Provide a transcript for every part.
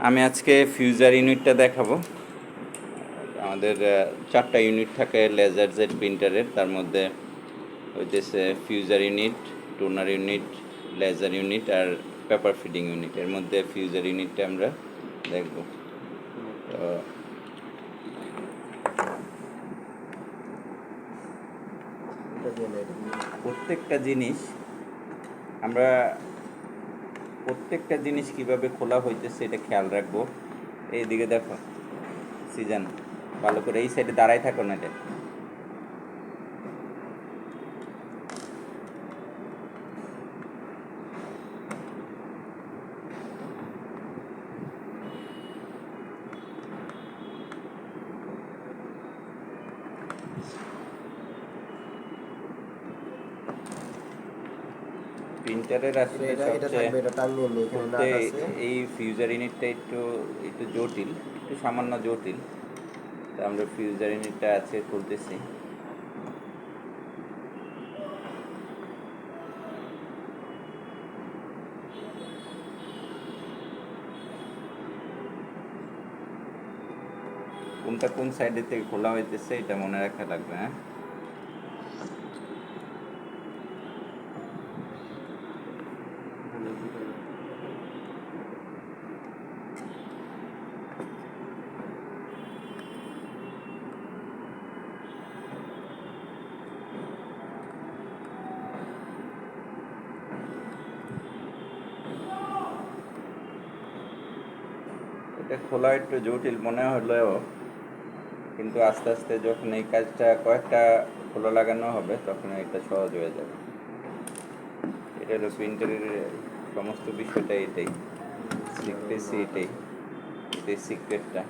আমি আজকে ফিউজার ইউনিটটা দেখাবো। আমাদের 4টা ইউনিট থাকে লেজার জেড প্রিন্টারের, তার মধ্যে হইতেছে fuser unit, toner unit, laser unit আর পেপার ফিডিং ইউনিট। এর মধ্যে ফিউজার ইউনিটটা আমরা দেখব। তো প্রত্যেকটা জিনিস কিভাবে খোলা হইতেছে এটা খেয়াল রাখবো। এইদিকে দেখো সিজন, ভালো করে এই সাইডে দাঁড়াই থাকো না। এটা প্রিন্টারের আসলে সবচেয়ে এই ফিউজার ইউনিটটা একটু জটিল, একটু সামান্য জটিল। তো আমরা ফিউজার ইউনিটটা আছে খুলতেছি। কোনটা কোন সাইডে থেকে খোলা হইতেছে এটা মনে রাখা লাগবে। হ্যাঁ, এটা খোলা একটু জটিল মনে হলেও কিন্তু আস্তে আস্তে যখন এই কাজটা কয়েকটা খোলা লাগানো হবে তখন এটা সহজ হয়ে যাবে। এটা হলো প্রিন্টারের সমস্ত বিষয়টা, এটাই সিক্রেসি, এটাই সিক্রেটটা।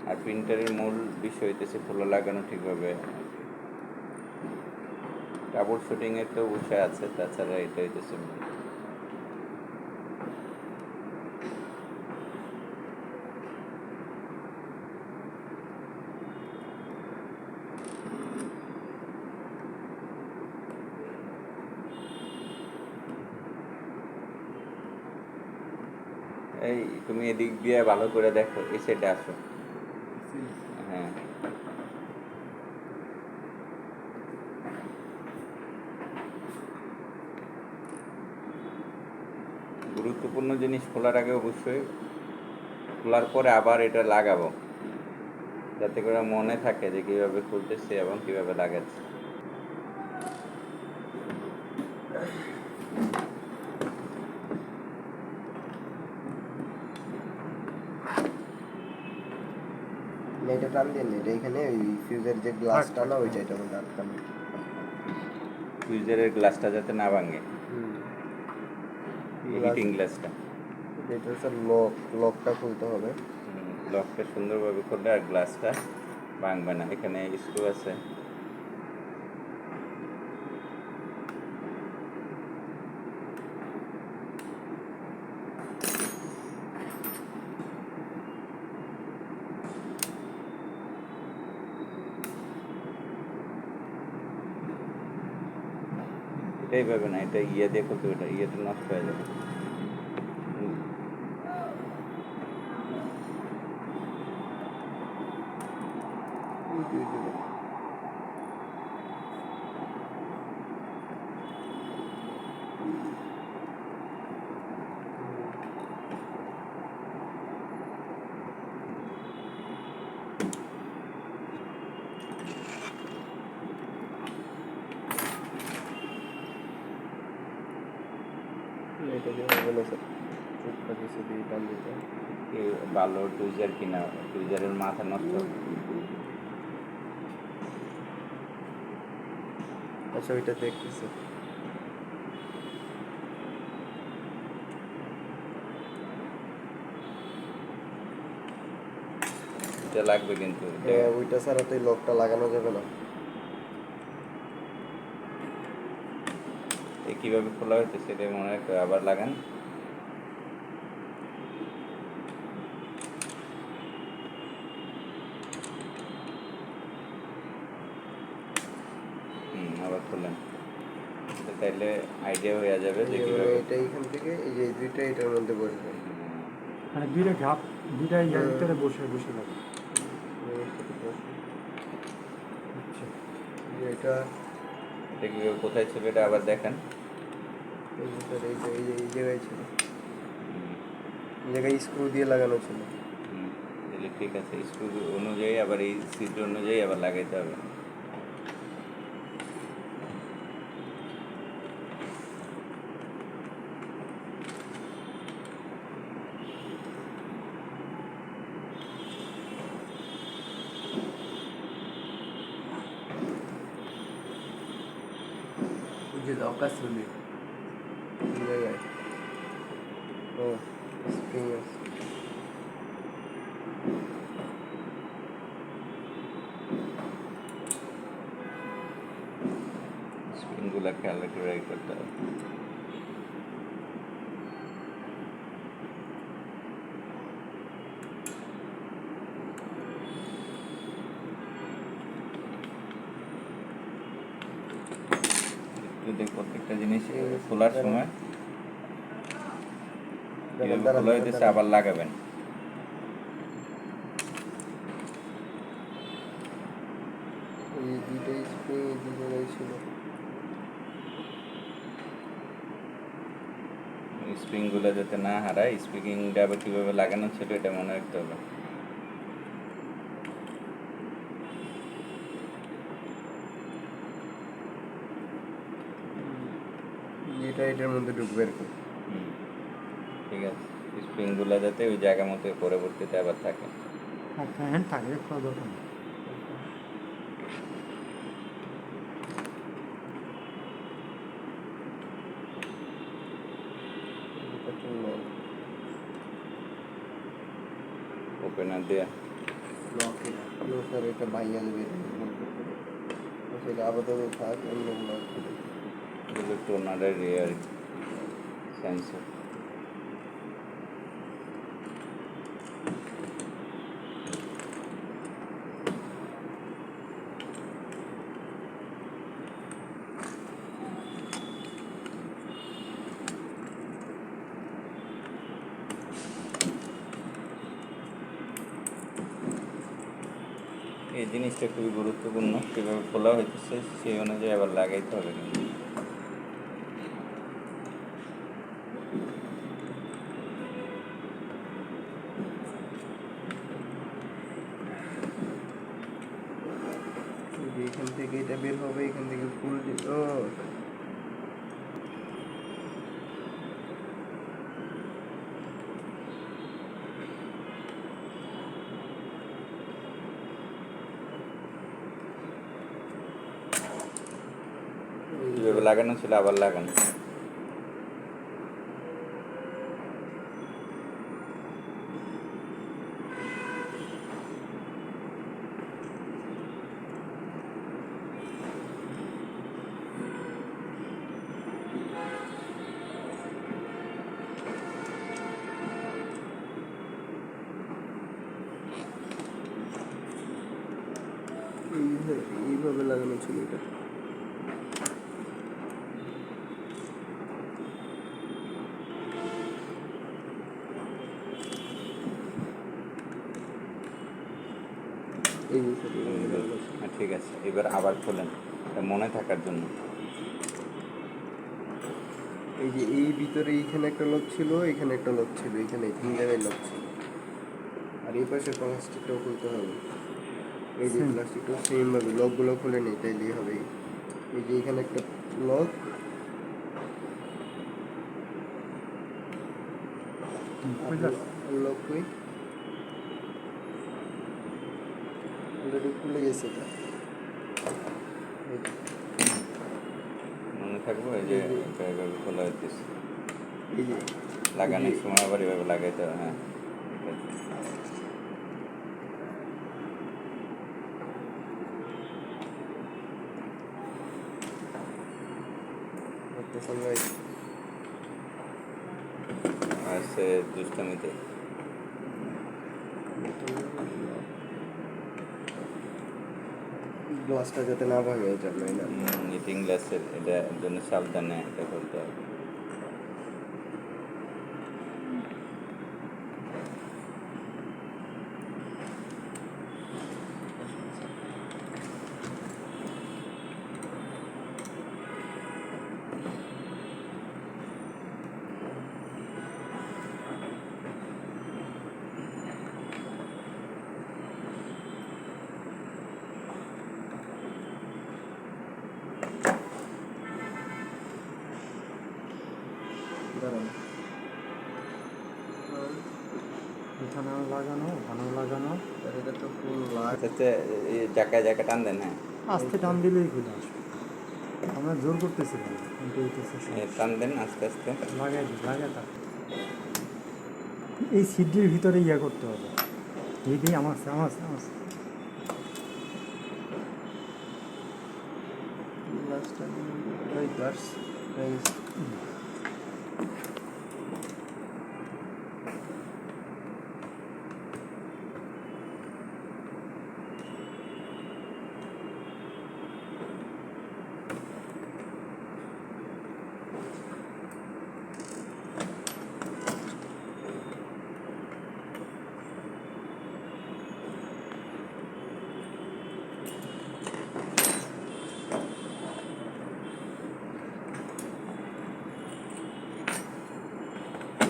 আর প্রিন্টারের মূল বিষয় হইতেছে খোলা লাগানো ঠিকভাবে। কাপড় শুটিংয়ের তো বিষয় আছে, তাছাড়া এটা হইতেছে এই তুমি এদিক দিয়ে ভালো করে দেখো, এই সাইডে আসো। হ্যাঁ, গুরুত্বপূর্ণ জিনিস খোলার আগে অবশ্যই খোলার পরে আবার এটা লাগাবো, যাতে করে মনে থাকে যে কীভাবে খুলতেছে এবং কীভাবে লাগাচ্ছে। এটা টান দিয়ে এটা এখানে ওই ফিউজের যে গ্লাসটা না ওইটা এটা মধ্যে আটকানো। ফিউজারের গ্লাসটা যাতে না ভাঙে, হিটিং গ্লাসটা। এটা হচ্ছে লকটা খুলতে হবে। লকটা সুন্দরভাবে খুললে আর গ্লাসটা ভাঙবে না। এখানে স্ক্রু আছে। এটাই ভাবে না, এটা ইয়ে দিয়ে খুলতে, ওটা ইয়েতে নষ্ট হয়ে যাবে। এটা দিয়ে হবে না স্যার, চোখটা কিছু দিয়ে টান দিতে। ভালো টুইজার কিনা, টুইজারের মাথা নষ্ট। আচ্ছা ওইটা দেখতেছি। এটা লাগবে কিন্তু ওইটা ছাড়া তো এই লকটা লাগানো যাবে না। কীভাবে খোলা হয়েছে সেটা মনে রাখতে আবার লাগান। আবার খুললেন, তাইলে আইডিয়া হয়ে যাবে যে কীভাবে। এটা এইখান থেকে এই যে দুইটা এটার মধ্যে বসবে। মানে দুইটা ঘাপ দুইটা ইয়ার ভিতরে বসে বসে লাগে। আচ্ছা এটা এটা কি কোথায় ছিল এটা আবার দেখেন। এই যে স্যার এই জায়গায় ছিল, হুম, এই জায়গায় স্ক্রু দিয়ে লাগানো ছিল। হুম, তাহলে ঠিক আছে, স্ক্রু অনুযায়ী আবার এই ছিদ্র অনুযায়ী আবার লাগাইতে হবে। যে দরকার ছিল এই জায়গায় ও স্প্রিং আছে। স্প্রিংগুলো খেয়াল রেখে করতে হবে। যদি প্রত্যেকটা জিনিস খোলার সময় কিভাবে খোলা হইতেছে আবার লাগাবেন। এই দুইটাই স্প্রিং এই দুই জায়গায় ছিল। স্প্রিংগুলো যাতে না হারায়, স্প্রিংটা আবার কীভাবে লাগানো ছিল এটা মনে রাখতে হবে। যেটা এটার মধ্যে ঢুকবে আর কি। হুম, ঠিক আছে, স্প্রিংগুলো যাতে ওই জায়গা মতো পরবর্তীতে আবার থাকে। আর ফ্যান থাকে খোলা দরকার নেই। ওপেনার দিয়ে নো স্যার এটা ভাইয়া দেবে, সেটা আপাতত থাক, অন্য লক এগুলো টোনারের রিয়ার সেন্সর। এই জিনিসটা খুবই গুরুত্বপূর্ণ, কীভাবে খোলা হইতেছে সেই অনুযায়ী আবার লাগাইতে হবে কিন্তু। এখান থেকে এটা বের হবে, এখান থেকে ফুল ও কীভাবে লাগানো ছিল আবার লাগানো। এইভাবে লাগানো ছিল এটা। এই যে স্যার এইভাবে লাগানো ছিল। হ্যাঁ, ঠিক আছে, এবার আবার খোলেন এটা মনে থাকার জন্য। এই যে এই ভিতরে এইখানে একটা লক ছিল, এখানে একটা লক ছিল, এখানে তিন জায়গায় লক ছিল। আর এই পাশে প্লাস্টিকটাও খুলতে হবে। এই যে প্লাস্টিকটাও সেম ভাবে লকগুলো খুলে নেই, তাইলেই হবে। এই যে এখানে একটা লক, লক কই অলরেডি খুলে গেছে এটা। এই যে, মনে থাকবো এই যে এটা এভাবে খোলা হইতেছে, এই যে লাগানোর সময় আবার এভাবে লাগাইতে হবে। হ্যাঁ, ঠিক আছে। করতেছেন ভাই। আর সে দুষ্টমিতে গ্লাসটা যাতে না ভাঙে এই জন্যই না। নিটিং গ্লাসের এটার জন্য সাবধানে এটা করতে হবে। এখানেও লাগানো ওখানেও লাগানো। আর এটা তো ফুল লাগ হচ্ছে জায়গায় জায়গায় টান দেন, হ্যাঁ আস্তে টান দিলেই খুলে আসবে। আমরা জোর করতেছিলাম কিন্তু এইটাছে টান দেন আস্তে আস্তে। লাগাই দিই লাগাই থাক। এই সিডির ভিতরে ইয়া করতে হবে। দেখি আমার লাস্ট টাইম ওই গার্স গাইস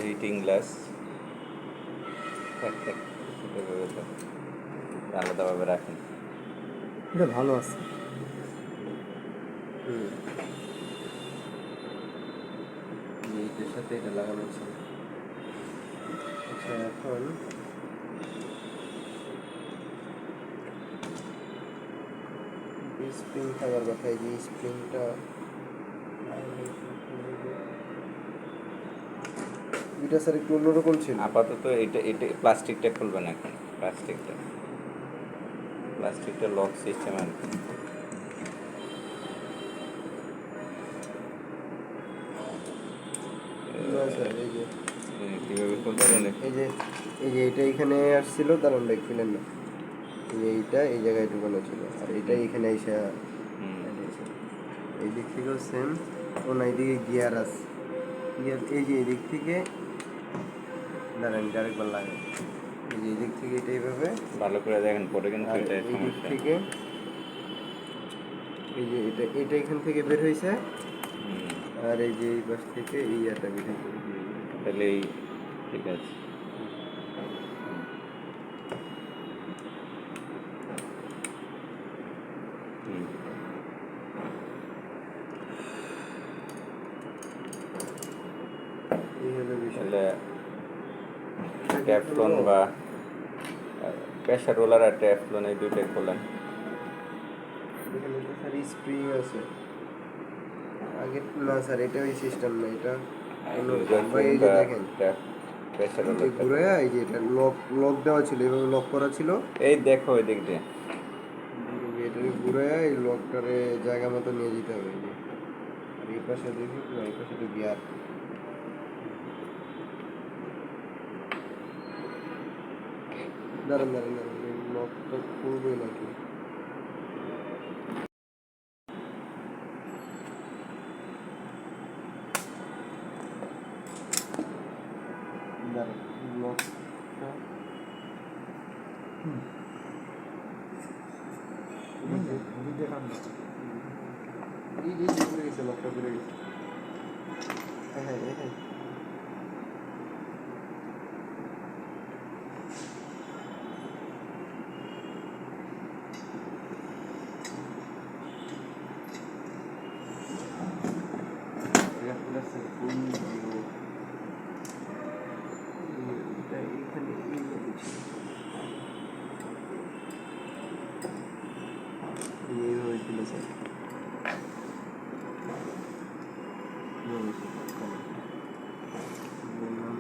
রিডিং গ্লাস আলাদাভাবে রাখেন। এটা ভালো আছে। এইটার সাথে এটা লাগানো ছিল। আচ্ছা এখন স্প্রিং থাকার কথা, এই যে স্প্রিংটা এটা স্যার একটু অন্যরকম ছিল। আপাতত এটা এটা প্লাস্টিকটা খুলবেন এখন, প্লাস্টিকটা লক সিস্টেম আর কি। না স্যার এই যে কীভাবে খুলবেন? এই যে এটা এখানে আসছিল, দাঁড়ান দেখছিলেন না, এই যে এইটা এই জায়গায় ঢুকানো ছিল আর এটা এখানে এসে এই দিক থেকেও সেম। ও না এইদিকে গিয়ার আছে, গিয়ার এই যে এই দিক থেকে, দাঁড়ান আরেকবার লাগে, এই যে এই দিক থেকে এটা এইভাবে, ভালো করে দেখেন পরে কিন্তু আর এটা এই দিক সমস্যা। থেকে এই যে এটা এখান থেকে বের হয়েছে, আর এই যে এই পাশ থেকে এই ইয়াটা বের হয়েছে। তাহলে এই ঠিক আছে। এই হলো বিষয়। তাহলে ট্যাফলন বা প্রেশার রোলার আর ট্যাফলন এই দুইটাই খোলেন। এখানে তো স্যার স্প্রিং আছে আগে, না স্যার এটা ওই সিস্টেম না, এটা অন্যরকম। ভাই এই যে দেখেন প্রেশার এই যে ঘুরে, এই যে এটা লক দেওয়া ছিল, এভাবে লক করা ছিল, এই দেখো ওই দিক দিয়ে এটাকে ঘুরে এই লকটারে জায়গা মতো নিয়ে যেতে হবে। এই যে আর এই পাশে দেখি, না এই পাশে তো গিয়ার, দাঁড়ান এই লকটা খুলবে নাকি, দাঁড়ান লকটা এই যে ঘুরে গেছে, লকটা ঘুরে গেছে। হ্যাঁ হ্যাঁ হয়েছিল স্যার। বললাম